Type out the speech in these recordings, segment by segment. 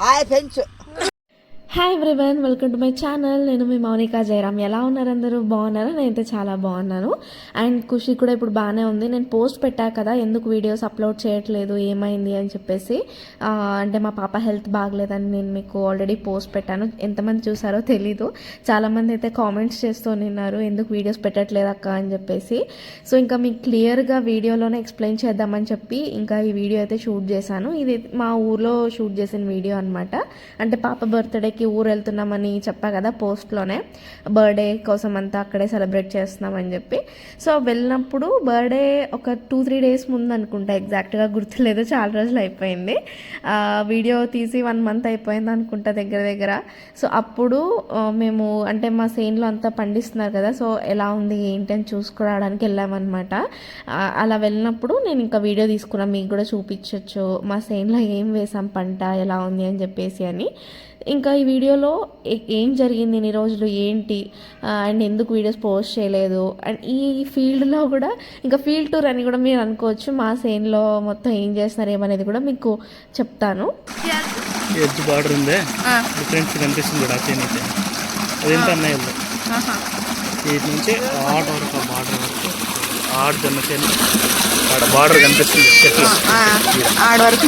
Hi friends. Hi everyone, welcome to my channel. నేను మీ మౌనికా జయరామ్. ఎలా ఉన్నారు అందరూ? బాగున్నారా? నేనైతే చాలా బాగున్నాను. అండ్ ఖుషి కూడా ఇప్పుడు బాగానే ఉంది. నేను పోస్ట్ పెట్టా కదా, ఎందుకు వీడియోస్ అప్లోడ్ చేయట్లేదు, ఏమైంది అని చెప్పేసి. అంటే మా పాప హెల్త్ బాగలేదని నేను మీకు ఆల్రెడీ పోస్ట్ పెట్టాను. ఎంతమంది చూసారో తెలీదు. చాలామంది అయితే కామెంట్స్ చేస్తూ ఉన్నారు, ఎందుకు వీడియోస్ పెట్టట్లేదు అక్క అని చెప్పేసి. సో ఇంకా మీకు క్లియర్గా వీడియోలోనే ఎక్స్ప్లెయిన్ చేద్దామని చెప్పి ఇంకా ఈ వీడియో అయితే షూట్ చేశాను. ఇది మా ఊర్లో షూట్ చేసిన వీడియో అనమాట. అంటే పాప బర్త్డేకి ఊరు వెళ్తున్నామని చెప్పా కదా పోస్ట్లోనే, బర్త్డే కోసం అంతా అక్కడే సెలబ్రేట్ చేస్తున్నామని చెప్పి. సో వెళ్ళినప్పుడు బర్త్డే ఒక 2-3 డేస్ ముందు అనుకుంటా, ఎగ్జాక్ట్గా గుర్తులేదు, చాలా రోజులు అయిపోయింది. వీడియో తీసి 1 మంత్ అయిపోయింది అనుకుంటా దగ్గర. సో అప్పుడు మేము అంటే మా సేన్లో అంతా పండిస్తున్నారు కదా, సో ఎలా ఉంది ఏంటి అని చూసుకురావడానికి వెళ్ళామన్నమాట. అలా వెళ్ళినప్పుడు నేను ఇంకా వీడియో తీసుకున్నాను, మీకు కూడా చూపించవచ్చు మా సేన్లో ఏం వేసాం, పంట ఎలా ఉంది అని చెప్పేసి అని. ఇంకా ఈ వీడియోలో ఏం జరిగింది ఇన్ని రోజులు, ఏంటి అండ్ ఎందుకు వీడియోస్ పోస్ట్ చేయలేదు, అండ్ ఈ ఫీల్డ్లో కూడా ఇంకా ఫీల్డ్ టూర్ అని కూడా మీరు అనుకోవచ్చు. మా సేన్లో మొత్తం ఏం చేస్తున్నారు ఏమనేది కూడా మీకు చెప్తాను. ఎడ్జ్ బార్డర్ ఉంది, డిఫరెన్స్ కనిపిస్తుంది కూడా చేనైతే. అదేంటి అన్నయ్య వీటి నుంచి ఆడ వరకు బార్డర్ వరకు ఆడ జొన్న చేను ఆడ బార్డర్ కనిపిస్తుంది చెట్లు ఆడ వరకు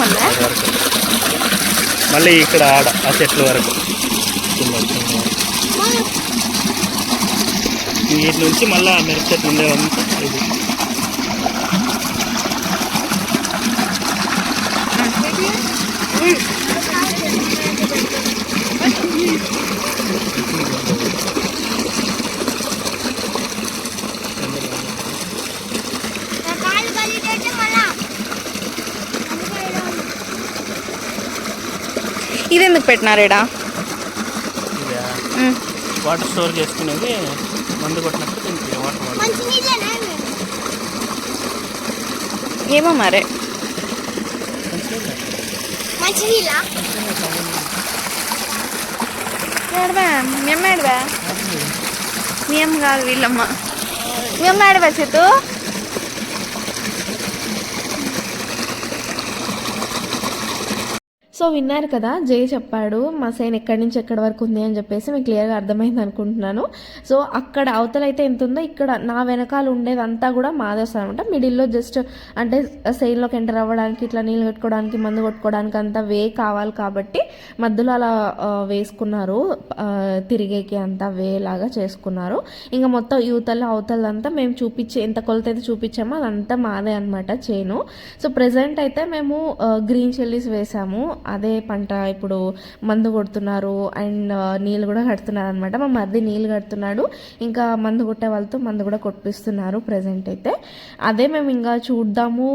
మళ్ళీ ఇక్కడ ఆడ ఆ చెట్ల వరకు వీటి నుంచి మళ్ళీ ఆ మిరప చెట్లు ఉండేవంతా ఇది. ఇది ఎందుకు పెట్టినారేడా? వాటర్ స్టోర్ చేసుకునేది, మందు కొట్టినప్పుడు దీనికి వాటర్ ఏమో మరే మేమేడవా మేము కాదు వీళ్ళమ్మ, మేము ఆడవా చేతు. సో విన్నారు కదా, జై చెప్పాడు మా సైన్ ఎక్కడి నుంచి ఎక్కడి వరకు ఉంది అని చెప్పేసి. మీకు క్లియర్గా అర్థమైంది అనుకుంటున్నాను. సో అక్కడ అవతల అయితే ఎంత ఉందో, ఇక్కడ నా వెనకాల ఉండేదంతా కూడా మాదే వస్తుంది అనమాట. మిడిల్లో జస్ట్ అంటే సైన్లోకి ఎంటర్ అవ్వడానికి, ఇట్లా నీళ్ళు కట్టుకోవడానికి, మందు కొట్టుకోవడానికి అంతా వే కావాలి కాబట్టి మధ్యలో అలా వేసుకున్నారు, తిరిగేకి అంతా వే లాగా చేసుకున్నారు. ఇంకా మొత్తం యువతల అవతలంతా మేము చూపించి ఎంత కొలత అయితే చూపించామో అదంతా మాదే అనమాట చేను. సో ప్రెసెంట్ అయితే మేము గ్రీన్ చిల్లీస్ వేసాము, అదే పంట ఇప్పుడు మందు కొడుతున్నారు అండ్ నీళ్ళు కూడా కడుతున్నారు అనమాట. మా మరిది నీళ్ళు కడుతున్నాడు, ఇంకా మందు కొట్టే వాళ్ళతో మందు కూడా కొట్టిస్తున్నారు ప్రజెంట్ అయితే. అదే మేము ఇంకా చూద్దాము.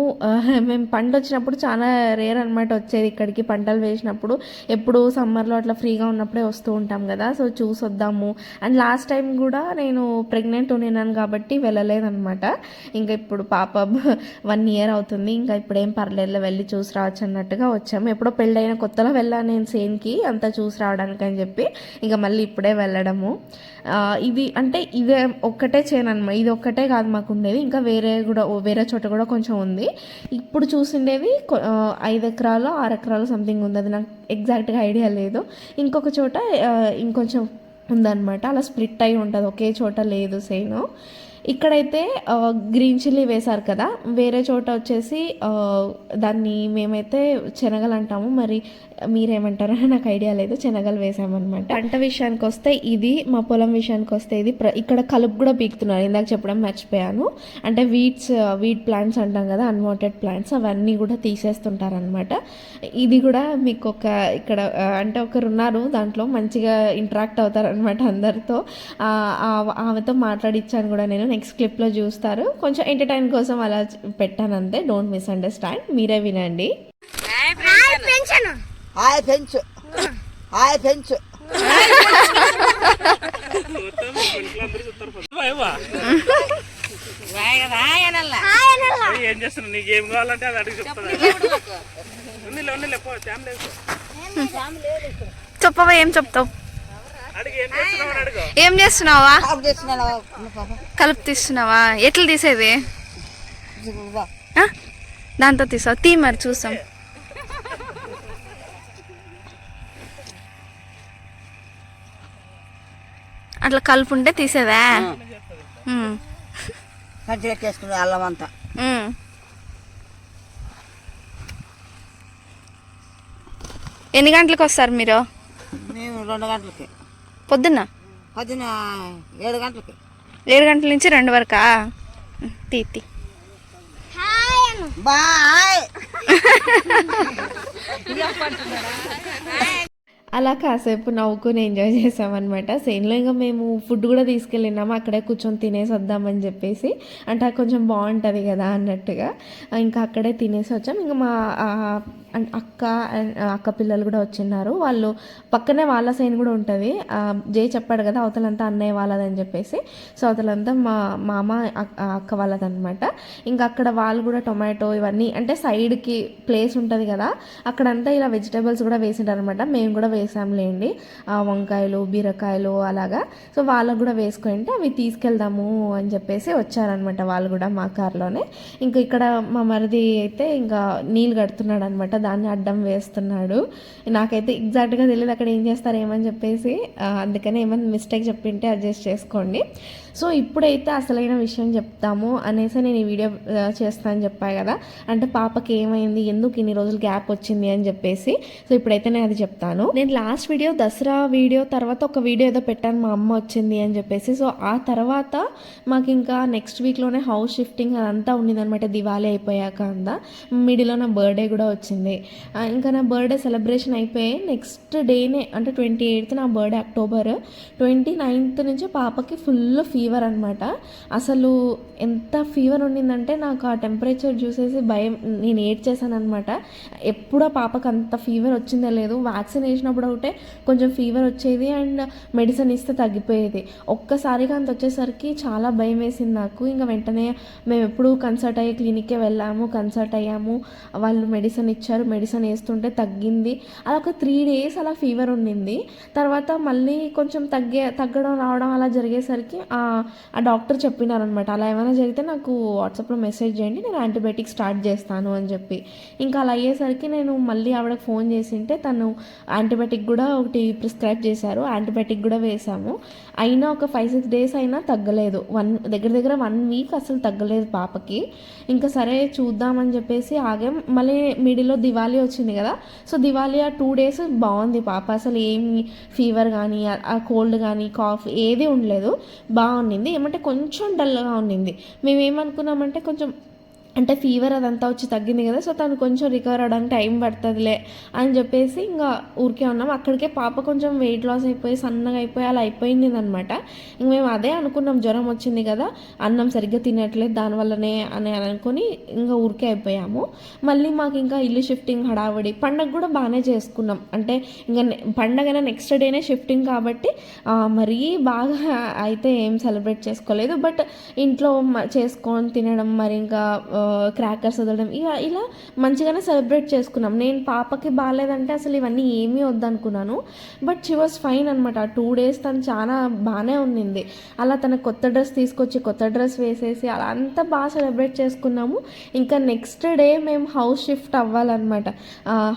మేము పంట వచ్చినప్పుడు చాలా రేర్ అనమాట వచ్చేది ఇక్కడికి, పంటలు వేసినప్పుడు ఎప్పుడు సమ్మర్లో అట్లా ఫ్రీగా ఉన్నప్పుడే వస్తూ ఉంటాం కదా. సో చూసొద్దాము. అండ్ లాస్ట్ టైం కూడా నేను ప్రెగ్నెంట్ ఉన్నాను కాబట్టి వెళ్ళలేదనమాట. ఇంకా ఇప్పుడు పాప 1 year అవుతుంది, ఇంకా ఇప్పుడేం పర్లేదు వెళ్ళి చూసి రావచ్చు అన్నట్టుగా వచ్చాము. ఎప్పుడో పెళ్ళైన కొత్తలో వెళ్ళాను నేను సేన్కి అంతా చూసి రావడానికి అని చెప్పి, ఇంకా మళ్ళీ ఇప్పుడే వెళ్ళడము. ఇది అంటే ఇదే ఒక్కటే చేను అనమాట, ఇది ఒక్కటే కాదు మాకు ఉండేది, ఇంకా వేరే చోట కూడా కొంచెం ఉంది. ఇప్పుడు చూసిండేది 5 ఎకరాలు 6 ఎకరాలు సంథింగ్ ఉంది, అది నాకు ఎగ్జాక్ట్గా ఐడియా లేదు. ఇంకొక చోట ఇంకొంచెం ఉందన్నమాట, అలా స్ప్లిట్ అయి ఉంటుంది, ఒకే చోట లేదు సేను. ఇక్కడైతే గ్రీన్ చిల్లీ వేశారు కదా, వేరే చోట వచ్చేసి దాన్ని మేమైతే శనగలు అంటాము, మరి మీరేమంటారో నాకు ఐడియా లేదు. శనగలు వేసామన్నమాట. పంట విషయానికి వస్తే ఇది, మా పొలం విషయానికి వస్తే ఇది. ఇక్కడ కలుపు కూడా పీకుతున్నారు, ఇందాక చెప్పడం మర్చిపోయాను. అంటే వీట్ ప్లాంట్స్ అంటాం కదా, అన్వాంటెడ్ ప్లాంట్స్, అవన్నీ కూడా తీసేస్తుంటారనమాట. ఇది కూడా మీకు ఇక్కడ అంటే ఒకరు ఉన్నారు, దాంట్లో మంచిగా ఇంటరాక్ట్ అవుతారనమాట అందరితో. ఆమెతో మాట్లాడిచ్చాను కూడా నేను, నెక్స్ట్ క్లిప్లో చూస్తారు. కొంచెం ఎంటర్టైన్ కోసం అలా పెట్టాను అంతే, డోంట్ మిస్అండర్స్టాండ్, మీరే వినండి. Hi friends. Hi friends. ఏం చేస్తున్నావు, నీకు ఏం కావాలంటే అది అడిగి చెప్పవా, ఏం చెప్తావు? ఏం చేస్తున్నావా? కలుపు తీస్తున్నావా? ఎట్లా తీసేది? దాంతో తీసావు, తీ మరి చూసాం. అట్లా కలుపుంటే తీసేదా? కంచిలోకి వేసుకునే అల్లం అంతా. ఎన్ని గంటలకు వస్తారు మీరు? మేము 2 గంటలకి. పొద్దున్న 7 గంటలకి. 7 గంటల నుంచి 2 వరకా? తీ బాయ్. అలా కాసేపు నవ్వుకుని ఎంజాయ్ చేసామన్నమాట. సేన్లో ఇంకా మేము ఫుడ్ కూడా తీసుకెళ్ళినాము, అక్కడే కూర్చొని తినేసి వద్దామని చెప్పేసి, అంటే కొంచెం బాగుంటుంది కదా అన్నట్టుగా ఇంకా అక్కడే తినేసి వచ్చాం. ఇంకా మా అక్క పిల్లలు కూడా వచ్చిన్నారు. వాళ్ళు పక్కనే వాళ్ళ సైన్ కూడా ఉంటుంది. జై చెప్పాడు కదా అవతలంతా అన్నయ్య వాళ్ళదని చెప్పేసి, సో అవతలంతా మా మామ అక్క వాళ్ళదనమాట. ఇంకా అక్కడ వాళ్ళు కూడా టొమాటో ఇవన్నీ అంటే సైడ్కి ప్లేస్ ఉంటుంది కదా, అక్కడంతా ఇలా వెజిటేబుల్స్ కూడా వేసింటారు అనమాట. మేము కూడా వేసాంలేండి, వంకాయలు బీరకాయలు అలాగా. సో వాళ్ళకు కూడా వేసుకుంటే అవి తీసుకెళ్దాము అని చెప్పేసి వచ్చారనమాట వాళ్ళు కూడా మా కార్లోనే. ఇంకా ఇక్కడ మా మరిది అయితే ఇంకా నీళ్ళు కడుతున్నాడు అనమాట, దాన్ని అడ్డం వేస్తున్నాడు. నాకైతే ఎగ్జాక్ట్గా తెలియదు అక్కడ ఏం చేస్తారు ఏమని చెప్పేసి, అందుకని ఏమైనా మిస్టేక్ చెప్పింటే అడ్జస్ట్ చేసుకోండి. సో ఇప్పుడైతే అసలైన విషయం చెప్తాము అనేసి నేను ఈ వీడియో చేస్తానని చెప్పాను కదా, అంటే పాపకి ఏమైంది, ఎందుకు ఇన్ని రోజులు గ్యాప్ వచ్చింది అని చెప్పేసి. సో ఇప్పుడైతే నేను అది చెప్తాను. నేను లాస్ట్ వీడియో దసరా వీడియో తర్వాత ఒక వీడియో ఏదో పెట్టాను, మా అమ్మ వచ్చింది అని చెప్పేసి. సో ఆ తర్వాత మాకు ఇంకా నెక్స్ట్ వీక్లోనే హౌస్ షిఫ్టింగ్ అదంతా ఉండిందనమాట, దివాళీ అయిపోయాక అంతా. మిడిల్లో నా బర్త్డే కూడా వచ్చింది. ఇంకా నా బర్త్డే సెలబ్రేషన్ అయిపోయి నెక్స్ట్ డేనే అంటే 28th నా బర్త్డే, అక్టోబర్ 29th నుంచి పాపకి ఫుల్ ఫీవర్ అనమాట. అసలు ఎంత ఫీవర్ ఉండిందంటే నాకు ఆ టెంపరేచర్ చూసేసి భయం, నేను ఏడ్చేసాను అనమాట. ఎప్పుడో పాపకు అంత ఫీవర్ వచ్చిందో లేదు, వ్యాక్సిన్ వేసినప్పుడు ఒకటే కొంచెం ఫీవర్ వచ్చేది అండ్ మెడిసిన్ ఇస్తే తగ్గిపోయేది. ఒక్కసారిగా అంత వచ్చేసరికి చాలా భయం వేసింది నాకు. ఇంకా వెంటనే మేము ఎప్పుడు కన్సల్ట్ అయ్యే క్లినిక్కే వెళ్ళాము, కన్సల్ట్ అయ్యాము, వాళ్ళు మెడిసిన్ ఇచ్చారు, మెడిసిన్ వేస్తుంటే తగ్గింది. అలా ఒక 3 days అలా ఫీవర్ ఉండింది. తర్వాత మళ్ళీ కొంచెం తగ్గడం రావడం అలా జరిగేసరికి ఆ డాక్టర్ చెప్పినారనమాట, అలా ఏమైనా జరిగితే నాకు వాట్సాప్లో మెసేజ్ చేయండి, నేను యాంటీబయాటిక్ స్టార్ట్ చేస్తాను అని చెప్పి. ఇంకా అలా అయ్యేసరికి నేను మళ్ళీ ఆవిడకి ఫోన్ చేసింటే తను యాంటీబయాటిక్ కూడా ఒకటి ప్రిస్క్రైబ్ చేశారు, యాంటీబయాటిక్ కూడా వేసాము. అయినా ఒక 5-6 days అయినా తగ్గలేదు. దగ్గర 1 week అసలు తగ్గలేదు పాపకి. ఇంకా సరే చూద్దామని చెప్పేసి ఆగాం. మళ్ళీ మిడిల్లో దివాళీ వచ్చింది కదా, సో దివాళీ ఆ 2 days బాగుంది పాప, అసలు ఏమి ఫీవర్ కానీ ఆ కోల్డ్ కానీ కాఫ్ ఏది ఉండలేదు, బాగుండింది. ఏమంటే కొంచెం డల్గా ఉండింది. మేమేమనుకున్నామంటే కొంచెం అంటే ఫీవర్ అదంతా వచ్చి తగ్గింది కదా, సో తను కొంచెం రికవర్ అవ్వడానికి టైం పడుతుందిలే అని చెప్పేసి ఇంకా ఊరికే ఉన్నాం. అక్కడికే పాప కొంచెం వెయిట్ లాస్ అయిపోయి సన్నగా అయిపోయి అలా అయిపోయింది అనమాట. ఇంక మేము అదే అనుకున్నాం, జ్వరం వచ్చింది కదా, అన్నం సరిగ్గా తినట్లేదు దానివల్లనే అని అనుకొని ఇంకా ఊరికే అయిపోయాము. మళ్ళీ మాకు ఇంకా ఇల్లు షిఫ్టింగ్ హడావుడి, పండగ కూడా బాగానే చేసుకున్నాం. అంటే ఇంకా పండగైనా నెక్స్ట్ డేనే షిఫ్టింగ్ కాబట్టి మరీ బాగా అయితే ఏం సెలబ్రేట్ చేసుకోలేదు, బట్ ఇంట్లో చేసుకొని తినడం, మరి ఇంకా క్రాకర్స్ వదలడం ఇలా మంచిగానే సెలబ్రేట్ చేసుకున్నాం. నేను పాపకి బాగాలేదంటే అసలు ఇవన్నీ ఏమీ వద్దనుకున్నాను, బట్ షీ వాజ్ ఫైన్ అనమాట. 2 days తను చాలా బాగానే ఉండింది. అలా తన కొత్త డ్రెస్ తీసుకొచ్చి కొత్త డ్రెస్ వేసేసి అలా అంతా బాగా సెలబ్రేట్ చేసుకున్నాము. ఇంకా నెక్స్ట్ డే మేము హౌస్ షిఫ్ట్ అవ్వాలన్నమాట.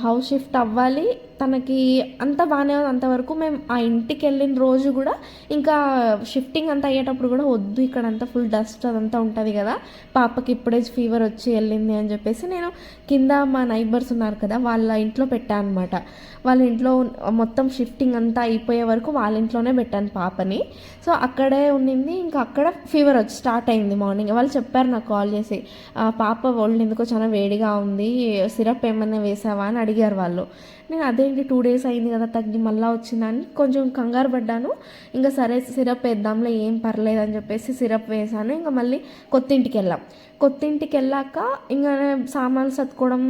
హౌస్ షిఫ్ట్ అవ్వాలి, తనకి అంత బాగానే ఉంది అంతవరకు. మేము ఆ ఇంటికి వెళ్ళిన రోజు కూడా ఇంకా షిఫ్టింగ్ అంతా అయ్యేటప్పుడు కూడా వద్దు, ఇక్కడ అంతా ఫుల్ డస్ట్ అదంతా ఉంటుంది కదా, పాపకి ఇప్పుడే ఫీవర్ వచ్చి వెళ్ళింది అని చెప్పేసి నేను కింద మా నైబర్స్ ఉన్నారు కదా వాళ్ళ ఇంట్లో పెట్టాను అనమాట. వాళ్ళ ఇంట్లో మొత్తం షిఫ్టింగ్ అంతా అయిపోయే వరకు వాళ్ళ ఇంట్లోనే పెట్టాను పాపని. సో అక్కడే ఉండింది. ఇంకా అక్కడ ఫీవర్ వచ్చి స్టార్ట్ అయింది మార్నింగ్. వాళ్ళు చెప్పారు నాకు కాల్ చేసి, పాప ఒళ్ళు ఎందుకో చాలా వేడిగా ఉంది, సిరప్ ఏమైనా వేసావా అని అడిగారు వాళ్ళు. నేను అదేంటి 2 days అయింది కదా తగ్గి మళ్ళీ వచ్చిందని కొంచెం కంగారు పడ్డాను. ఇంకా సరే సిరప్ వేద్దాంలే ఏం పర్లేదు అని చెప్పేసి సిరప్ వేసాను. ఇంకా మళ్ళీ కొత్త ఇంటికి వెళ్ళాక ఇంకా సామాన్లు సర్దుకోవడం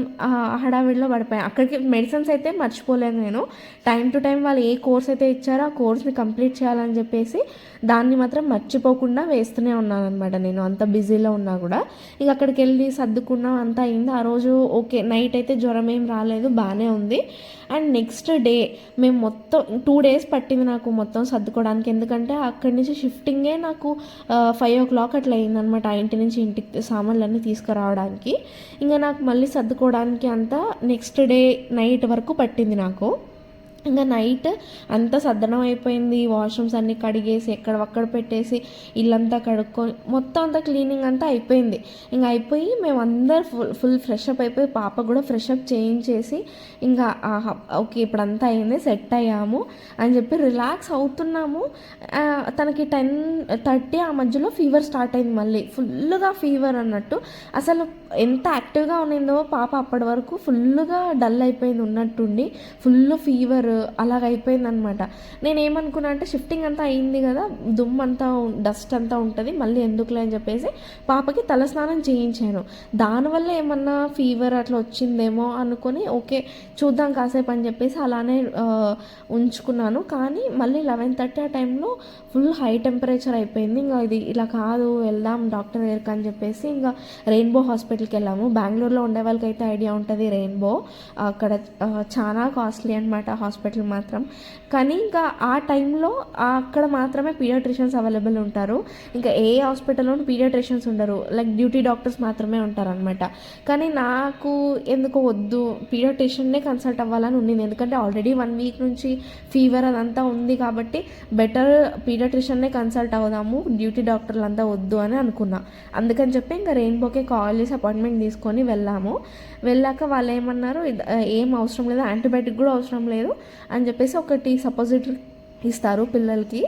హడావిడిలో పడిపోయాను. అక్కడికి మెడిసిన్స్ అయితే మర్చిపోలేను నేను. టైం టు టైం వాళ్ళు ఏ కోర్స్ అయితే ఇచ్చారో ఆ కోర్స్ని కంప్లీట్ చేయాలని చెప్పేసి దాన్ని మాత్రం మర్చిపోకుండా వేస్తూనే ఉన్నాను అనమాట నేను, అంత బిజీలో ఉన్నా కూడా. ఇంక అక్కడికి వెళ్ళి సర్దుకున్నాం, అంతా అయింది. ఆ రోజు ఓకే, నైట్ అయితే జ్వరం ఏం రాలేదు, బాగానే ఉంది. అండ్ నెక్స్ట్ డే మేము మొత్తం 2 days పట్టింది నాకు మొత్తం సర్దుకోవడానికి. ఎందుకంటే అక్కడి నుంచి షిఫ్టింగే నాకు 5 o'clock అట్లా అయిందనమాట, ఆ ఇంటి నుంచి ఇంటికి సామాన్లన్నీ తీసుకురావడానికి. ఇంకా నాకు మళ్ళీ సర్దుకోవడానికి అంతా నెక్స్ట్ డే నైట్ వరకు పట్టింది నాకు. ఇంకా నైట్ అంతా సద్దనం అయిపోయింది, వాష్రూమ్స్ అన్నీ కడిగేసి ఎక్కడక్కడ పెట్టేసి ఇల్లంతా కడుక్కొని మొత్తం అంతా క్లీనింగ్ అంతా అయిపోయింది. ఇంకా అయిపోయి మేము అందరు ఫుల్ ఫ్రెష్ అప్ అయిపోయి పాప కూడా ఫ్రెష్ అప్ చేయించేసి ఇంకా ఓకే ఇప్పుడంతా అయింది, సెట్ అయ్యాము అని చెప్పి రిలాక్స్ అవుతున్నాము. తనకి 10:30 ఆ మధ్యలో ఫీవర్ స్టార్ట్ అయింది, మళ్ళీ ఫుల్గా ఫీవర్ అన్నట్టు. అసలు ఎంత యాక్టివ్గా ఉన్నిందో పాప అప్పటి వరకు ఫుల్గా డల్ అయిపోయింది ఉన్నట్టుండి, ఫుల్ ఫీవర్ అలాగ అయిపోయింది అనమాట. నేనేమనుకున్నా అంటే షిఫ్టింగ్ అంతా అయింది కదా, దుమ్ము అంతా డస్ట్ అంతా ఉంటుంది, మళ్ళీ ఎందుకులే అని చెప్పేసి పాపకి తలస్నానం చేయించాను. దానివల్ల ఏమన్నా ఫీవర్ అట్లా వచ్చిందేమో అనుకొని ఓకే చూద్దాం కాసేపు అని చెప్పేసి అలానే ఉంచుకున్నాను. కానీ మళ్ళీ 11:30 ఆ టైంలో ఫుల్ హై టెంపరేచర్ అయిపోయింది. ఇంకా ఇది ఇలా కాదు, వెళ్దాం డాక్టర్ దగ్గరికి అని చెప్పేసి ఇంకా రెయిన్బో హాస్పిటల్కి వెళ్ళాము. బెంగళూరులో ఉండే వాళ్ళకైతే ఐడియా ఉంటుంది రెయిన్బో, అక్కడ చాలా కాస్ట్లీ అనమాట హాస్పిటల్ మాత్రం. కానీ ఇంకా ఆ టైంలో అక్కడ మాత్రమే పీడియాట్రిషియన్స్ అవైలబుల్ ఉంటారు. ఇంకా ఏ హాస్పిటల్లోనూ పీడియాట్రిషియన్స్ ఉండరు, లైక్ డ్యూటీ డాక్టర్స్ మాత్రమే ఉంటారనమాట. కానీ నాకు ఎందుకో వద్దు, పీడియాట్రిషియన్నే కన్సల్ట్ అవ్వాలని ఉండింది. ఎందుకంటే ఆల్రెడీ 1 వీక్ నుంచి ఫీవర్ అదంతా ఉంది కాబట్టి బెటర్ పీడియాట్రిషియన్నే కన్సల్ట్ అవుదాము, డ్యూటీ డాక్టర్లు అంతా వద్దు అని అనుకున్నా. అందుకని చెప్పి ఇంకా రెయిన్బోకే కాల్ చేసి అపాయింట్మెంట్ తీసుకొని వెళ్ళాము. వెళ్ళాక వాళ్ళు ఏమన్నారు, ఏం అవసరం లేదు, యాంటీబయాటిక్ కూడా అవసరం లేదు అని చెప్పేసి ఒకటి సపోజిటరీ ఇస్తారు పిల్లలకి.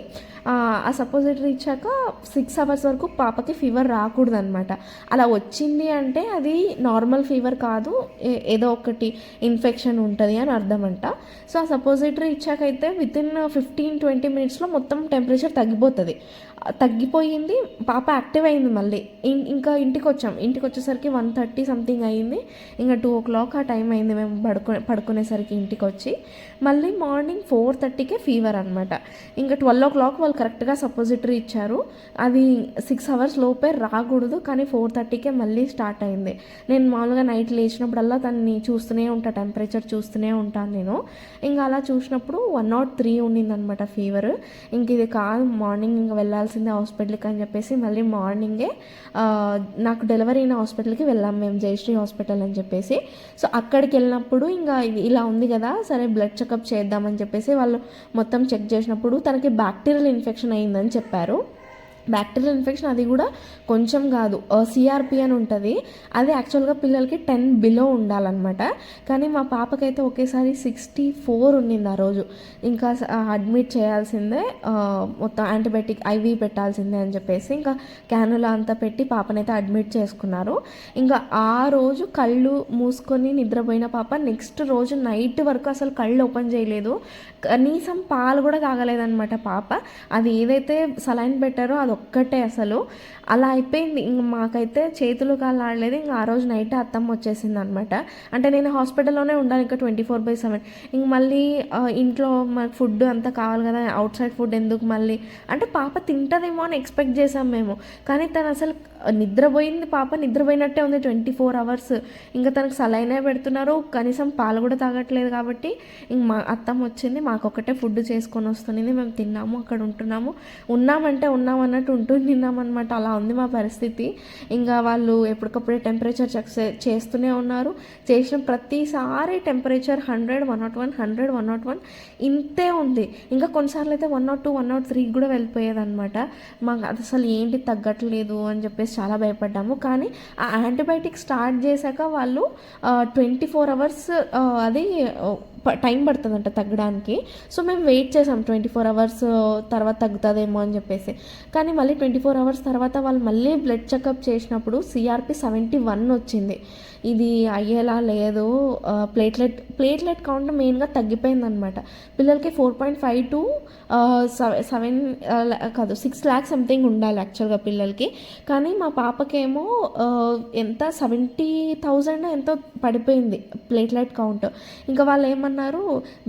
ఆ సపోజిటరీ ఇచ్చాక 6 అవర్స్ వరకు పాపకి ఫీవర్ రాకూడదు అనమాట. అలా వచ్చింది అంటే అది నార్మల్ ఫీవర్ కాదు, ఏదో ఒకటి ఇన్ఫెక్షన్ ఉంటుంది అని అర్థం అంట. సో ఆ సపోజిటరీ ఇచ్చాకైతే వితిన్ 15-20 మినిట్స్లో మొత్తం టెంపరేచర్ తగ్గిపోయింది. పాప యాక్టివ్ అయింది మళ్ళీ. ఇంకా ఇంటికి వచ్చేసరికి 1:30 సంథింగ్ అయింది. ఇంకా 2 o'clock ఆ టైం అయింది మేము పడుకునేసరికి ఇంటికి వచ్చి. మళ్ళీ మార్నింగ్ 4:30కే ఫీవర్ అనమాట. ఇంకా 12 o'clock వాళ్ళు కరెక్ట్గా సపోజిటరీ ఇచ్చారు. అది 6 hours లోపే రాకూడదు, కానీ 4:30కే మళ్ళీ స్టార్ట్ అయింది. నేను మామూలుగా నైట్ లేచినప్పుడల్లా తనని చూస్తూనే ఉంటాను, టెంపరేచర్ చూస్తూనే ఉంటాను నేను. ఇంకా అలా చూసినప్పుడు 103 ఉండిందనమాట ఫీవర్. ఇంక ఇది కాదు, మార్నింగ్ ఇంకా వెళ్ళాల్సిందే హాస్పిటల్కి అని చెప్పేసి మళ్ళీ మార్నింగే నాకు డెలివరీ అయిన హాస్పిటల్కి వెళ్ళాం మేము, జయశ్రీ హాస్పిటల్ అని చెప్పేసి. సో అక్కడికి వెళ్ళినప్పుడు ఇంకా ఇలా ఉంది కదా, సరే బ్లడ్ చెకప్ చేద్దామని చెప్పేసి వాళ్ళు మొత్తం చెక్ చేసినప్పుడు తనకి బ్యాక్టీరియల్ ఇన్ఫెక్షన్ అయిందని చెప్పారు. బ్యాక్టీరియల్ ఇన్ఫెక్షన్ అది కూడా కొంచెం కాదు, సిఆర్పి అని ఉంటుంది. అది యాక్చువల్గా పిల్లలకి 10 బిలో ఉండాలన్నమాట. కానీ మా పాపకైతే ఒకేసారి 64 ఉండింది ఆ రోజు. ఇంకా అడ్మిట్ చేయాల్సిందే, మొత్తం యాంటీబయాటిక్ IV పెట్టాల్సిందే అని చెప్పేసి ఇంకా క్యానులా అంతా పెట్టి పాపనైతే అడ్మిట్ చేసుకున్నారు. ఇంకా ఆ రోజు కళ్ళు మూసుకొని నిద్రపోయిన పాప నెక్స్ట్ రోజు నైట్ వరకు అసలు కళ్ళు ఓపెన్ చేయలేదు, కనీసం పాలు కూడా తాగలేదన్నమాట పాప. అది ఏదైతే సలైన్ పెట్టారో అది ఒక్కటే అసలు అలా అయిపోయింది. ఇంక మాకైతే చేతులు కాళ్ళు ఆడలేదు. ఇంకా ఆ రోజు నైట్ అత్తమ్మ వచ్చేసింది అనమాట. అంటే నేను హాస్పిటల్లోనే ఉండాలి ఇంకా 24/7. ఇంక మళ్ళీ ఇంట్లో మనకు ఫుడ్ అంతా కావాలి కదా, అవుట్ సైడ్ ఫుడ్ ఎందుకు మళ్ళీ అంటే పాప తింటుందేమో అని ఎక్స్పెక్ట్ చేసాం మేము. కానీ తను అసలు నిద్రపోయింది, పాప నిద్రపోయినట్టే ఉంది 24 hours. ఇంకా తనకు సలైనే పెడుతున్నారు, కనీసం పాలు కూడా తాగట్లేదు. కాబట్టి ఇంక మా అత్తమ్మ వచ్చింది, మాకొకటే ఫుడ్ చేసుకొని వస్తుంది, మేము తిన్నాము, అక్కడ ఉన్నామంటే ఉన్నామన్నట్టు తిన్నామన్నమాట. అలా ఉంది మా పరిస్థితి. ఇంకా వాళ్ళు ఎప్పటికప్పుడే టెంపరేచర్ చెక్ చేస్తూనే ఉన్నారు. చేసిన ప్రతిసారి టెంపరేచర్ 100, 101, 100, 101 ఇంతే ఉంది. ఇంకా కొన్నిసార్లు అయితే 102, 103 కూడా వెళ్ళిపోయేదన్నమాట. మాకు అది అసలు ఏంటి తగ్గట్లేదు అని చెప్పేసి చాలా భయపడ్డాము. కానీ ఆ యాంటీబయాటిక్ స్టార్ట్ చేశాక వాళ్ళు 24 hours అది టైం పడుతుందంట తగ్గడానికి. సో మేము వెయిట్ చేసాం 24 hours తర్వాత తగ్గుతుందేమో అని చెప్పేసి. కానీ మళ్ళీ 24 hours తర్వాత వాళ్ళు మళ్ళీ బ్లడ్ చెకప్ చేసినప్పుడు CRP 71 వచ్చింది. ఇది అయ్యేలా లేదు, ప్లేట్లెట్ కౌంట్ మెయిన్గా తగ్గిపోయిందనమాట. పిల్లలకి 4.5 to 7 కాదు 6 lakhs సంథింగ్ ఉండాలి యాక్చువల్గా పిల్లలకి. కానీ మా పాపకేమో ఎంత 70,000 ఎంతో పడిపోయింది ప్లేట్లెట్ కౌంట్. ఇంకా వాళ్ళు ఏమన్నారు,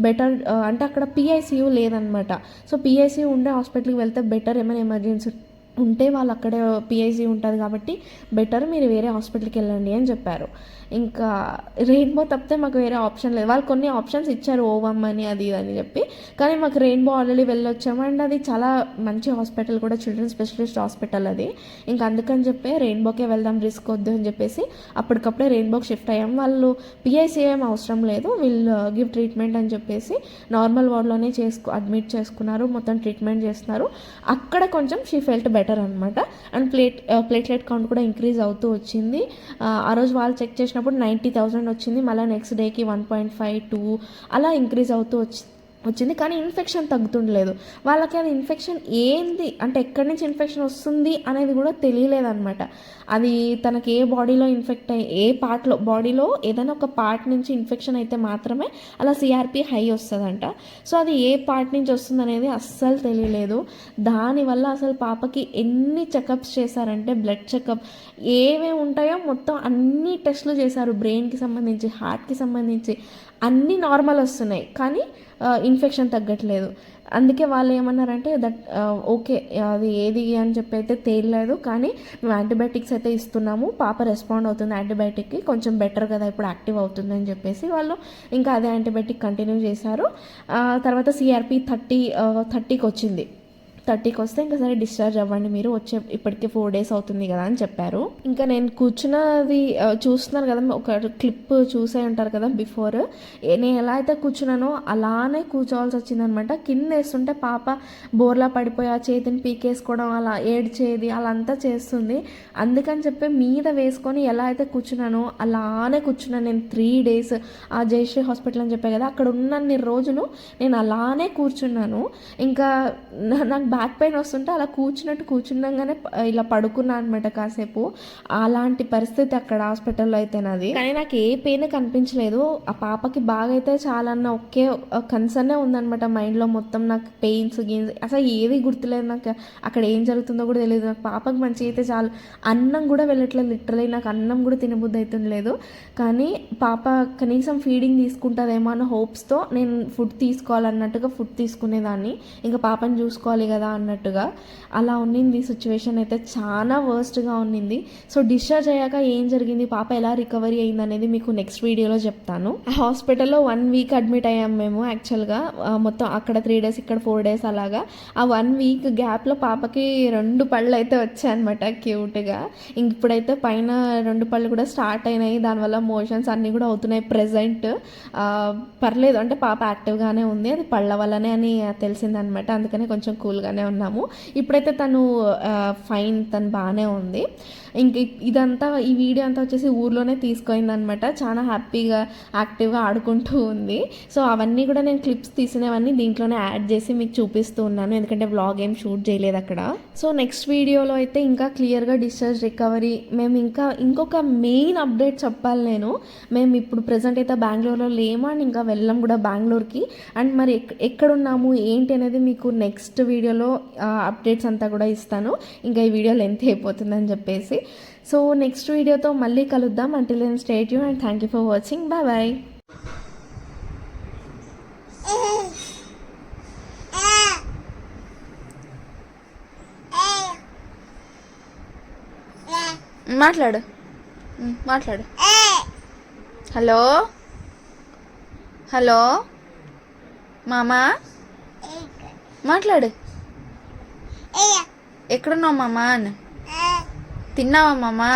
బెటర్ అంటే అక్కడ PICU లేదనమాట. సో PICU ఉండే హాస్పిటల్కి వెళ్తే బెటర్, ఏమైనా ఎమర్జెన్సీ ఉంటే వాళ్ళు అక్కడే PICU ఉంటుంది కాబట్టి బెటర్ మీరు వేరే హాస్పిటల్కి వెళ్ళండి అని చెప్పారు. ఇంకా రెయిన్బో తప్పితే మాకు వేరే ఆప్షన్ లేదు. వాళ్ళు కొన్ని ఆప్షన్స్ ఇచ్చారు, ఓవమ్ అని అది ఇది అని చెప్పి, కానీ మాకు రెయిన్బో ఆల్రెడీ వెళ్ళొచ్చాము. అండ్ అది చాలా మంచి హాస్పిటల్ కూడా, చిల్డ్రన్ స్పెషలిస్ట్ హాస్పిటల్ అది. ఇంకా అందుకని చెప్పి రెయిన్బోకే వెళ్దాం, రిస్క్ వద్దు అని చెప్పేసి అప్పటికప్పుడే రెయిన్బోకి షిఫ్ట్ అయ్యాం. వాళ్ళు పిఐసిఏం అవసరం లేదు, వీళ్ళు గివ్ ట్రీట్మెంట్ అని చెప్పేసి నార్మల్ వార్డ్లోనే అడ్మిట్ చేసుకున్నారు, మొత్తం ట్రీట్మెంట్ చేస్తున్నారు. అక్కడ కొంచెం షీ ఫెల్ట్ బెటర్ అనమాట. అండ్ ప్లేట్లెట్ కౌంట్ కూడా ఇంక్రీజ్ అవుతూ వచ్చింది. ఆ రోజు వాళ్ళు చెక్ చేసినప్పుడు 90,000 వచ్చింది. మళ్ళీ నెక్స్ట్ డేకి 1.5, 2 అలా ఇంక్రీజ్ అవుతూ వచ్చింది. కానీ ఇన్ఫెక్షన్ తగ్గుతుండలేదు. వాళ్ళకి అది ఇన్ఫెక్షన్ ఏంది అంటే ఎక్కడి నుంచి ఇన్ఫెక్షన్ వస్తుంది అనేది కూడా తెలియలేదన్నమాట. అది తనకి ఏ బాడీలో ఇన్ఫెక్ట్ అయ్యి, ఏ పార్ట్లో బాడీలో ఏదైనా ఒక పార్ట్ నుంచి ఇన్ఫెక్షన్ అయితే మాత్రమే అలా సిఆర్పి హై వస్తుందంట. సో అది ఏ పార్ట్ నుంచి వస్తుంది అనేది అస్సలు తెలియలేదు. దానివల్ల అసలు పాపకి ఎన్ని చెకప్స్ చేశారంటే, బ్లడ్ చెకప్ ఏమేమి ఉంటాయో మొత్తం అన్ని టెస్టులు చేశారు. బ్రెయిన్కి సంబంధించి, హార్ట్కి సంబంధించి అన్నీ నార్మల్ వస్తున్నాయి, కానీ ఇన్ఫెక్షన్ తగ్గట్లేదు. అందుకే వాళ్ళు ఏమన్నారంటే ఓకే అది ఏది అని చెప్పి అయితే తేలలేదు, కానీ మేము యాంటీబయాటిక్స్ అయితే ఇస్తున్నాము, పాప రెస్పాండ్ అవుతుంది యాంటీబయాటిక్కి, కొంచెం బెటర్ కదా ఇప్పుడు యాక్టివ్ అవుతుంది అని చెప్పేసి వాళ్ళు ఇంకా అదే యాంటీబయాటిక్ కంటిన్యూ చేశారు. తర్వాత సిఆర్పి 30కి వచ్చింది. 30కి వస్తే ఇంకా సరే డిశ్చార్జ్ అవ్వండి మీరు, వచ్చే ఇప్పటికే 4 days అవుతుంది కదా అని చెప్పారు. ఇంకా నేను కూర్చున్నది చూస్తున్నారు కదా, ఒక క్లిప్ చూసే ఉంటారు కదా బిఫోర్, నేను ఎలా అయితే కూర్చున్నానో అలానే కూర్చోవాల్సి వచ్చిందనమాట. కింద వేస్తుంటే పాప బోర్లా పడిపోయి ఆ చేతిని పీకేసుకోవడం, అలా ఏడ్చేది, అలా అంతా చేస్తుంది. అందుకని చెప్పి మీద వేసుకొని ఎలా అయితే కూర్చున్నానో అలానే కూర్చున్నాను నేను 3 days. ఆ జయశ్రీ హాస్పిటల్ అని చెప్పే కదా, అక్కడ ఉన్నన్ని రోజులు నేను అలానే కూర్చున్నాను. ఇంకా నాకు బ్యాక్ పెయిన్ వస్తుంటే అలా కూర్చున్నాగానే ఇలా పడుకున్నా అనమాట కాసేపు. అలాంటి పరిస్థితి అక్కడ హాస్పిటల్లో అయితే నాది. కానీ నాకు ఏ పెయిన్ కనిపించలేదు. ఆ పాపకి బాగా అయితే చాలా అన్న ఒకే కన్సర్నే ఉందనమాట మైండ్లో మొత్తం. నాకు పెయిన్స్ అసలు ఏది గుర్తులేదు, నాకు అక్కడ ఏం జరుగుతుందో కూడా తెలియదు. నాకు పాపకి మంచిగా అయితే చాలు. అన్నం కూడా వెళ్ళట్లేదు, లిటరలీ నాకు అన్నం కూడా తినబుద్ధి అవుతుండలేదు. కానీ పాప కనీసం ఫీడింగ్ తీసుకుంటుందేమో అన్న హోప్స్తో నేను ఫుడ్ తీసుకోవాలన్నట్టుగా ఫుడ్ తీసుకునేదాన్ని, ఇంకా పాపని చూసుకోవాలి కదా అన్నట్టుగా. అలా ఉన్నింది సిచ్యువేషన్ అయితే, చాలా వర్స్ట్గా ఉన్నింది. సో డిశ్చార్జ్ అయ్యాక ఏం జరిగింది, పాప ఎలా రికవరీ అయింది అనేది మీకు నెక్స్ట్ వీడియోలో చెప్తాను. హాస్పిటల్లో 1 week అడ్మిట్ అయ్యాం మేము యాక్చువల్గా. మొత్తం అక్కడ 3 days, ఇక్కడ 4 days అలాగా. ఆ 1 week గ్యాప్లో పాపకి 2 పళ్ళు అయితే వచ్చాయన్నమాట క్యూట్గా. ఇప్పుడైతే పైన 2 పళ్ళు కూడా స్టార్ట్ అయినాయి, దానివల్ల మోషన్స్ అన్నీ కూడా అవుతున్నాయి ప్రెజెంట్. పర్లేదు అంటే పాప యాక్టివ్గానే ఉంది, అది పళ్ళ వల్లనే అని తెలిసిందనమాట. అందుకనే కొంచెం కూల్గానే ఉన్నాము. ఇప్పుడైతే తను ఫైన్, తను బాగానే ఉంది. ఇంక ఇదంతా ఈ వీడియో అంతా వచ్చేసి ఊర్లోనే తీసుకుందనమాట. చాలా హ్యాపీగా యాక్టివ్గా ఆడుకుంటూ ఉంది. సో అవన్నీ కూడా నేను క్లిప్స్ తీసినవన్నీ దీంట్లోనే యాడ్ చేసి మీకు చూపిస్తూ ఉన్నాను, ఎందుకంటే వ్లాగ్ ఏం షూట్ చేయలేదు అక్కడ. సో నెక్స్ట్ వీడియోలో అయితే ఇంకా క్లియర్గా డిశ్చార్జ్ రికవరీ, మేము ఇంకొక మెయిన్ అప్డేట్ చెప్పాలి నేను. మేము ఇప్పుడు ప్రజెంట్ అయితే బెంగళూరులో లేము, అండ్ ఇంకా వెళ్ళాం కూడా బెంగళూరుకి. అండ్ మరి ఎక్కడున్నాము ఏంటి అనేది మీకు నెక్స్ట్ వీడియోలో అప్డేట్స్ అంతా కూడా ఇస్తాను, ఇంకా ఈ వీడియో లెంత్ అయిపోతుందని చెప్పేసి. సో నెక్స్ట్ వీడియోతో మళ్ళీ కలుద్దాం. Until then stay tuned and thank you for watching. Bye bye. మాట్లాడు. హలో హలో మామా, మాట్లాడు. ఎక్కడున్నావు మామా? తిన్నావా మామా?